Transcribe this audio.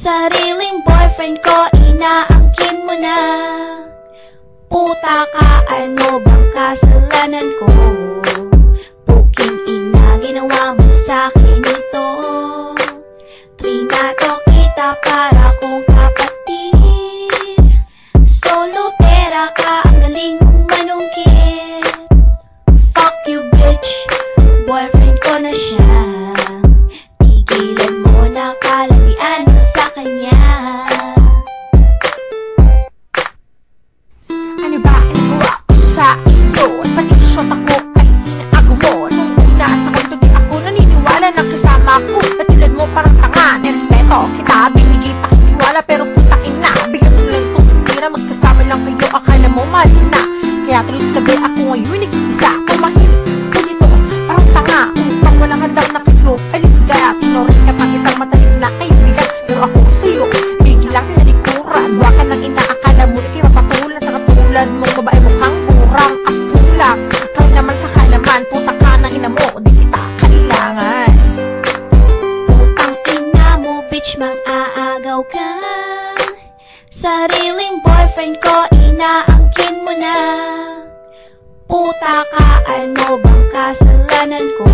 Sariling boyfriend ko, inaangkin mo na. Puta ka, ano bang kasalanan ko? Puking ina, ginawa mo sa'kin ito. Trinato kita para kong kapatid. Solo pera ka, ang galing mong manungkit. Fuck you bitch, boyfriend ko na siya. Tigilan mo na kalalian mo sa kanya. Ano ba ang gawa ko sa iyo? At pati shot ako ay inago mo. Nung una sa kwento di ako naniniwala na kasama ko. Katulad mo parang tanga, nirespeto kita. Binigay pa kiniwala pero putain na. Bigyan mo lang itong sinira, magkasama lang kayo. Akala mo mali na. Kaya tuloy sa tabi ako ngayon nag-iisa. Kumahimik ko dito, parang tanga. Upang walang hadlang na kayo. Aligaya, tinorin ka pang isang matalim na kaibigan. Pero ako sa'yo, biglang tinalikuran. Huwa ka nang inaakala mo na kayo mapatulan sa katulad mong babae mukhang kurang at kulang. Kaya naman sa kalaman, puta ka ng ina mo, di kita kailangan. Putang ina mo, bitch, mang-aagaw ka. Sariling boyfriend ko, inaangkin mo na. Puta ka, ano bang kasalanan ko?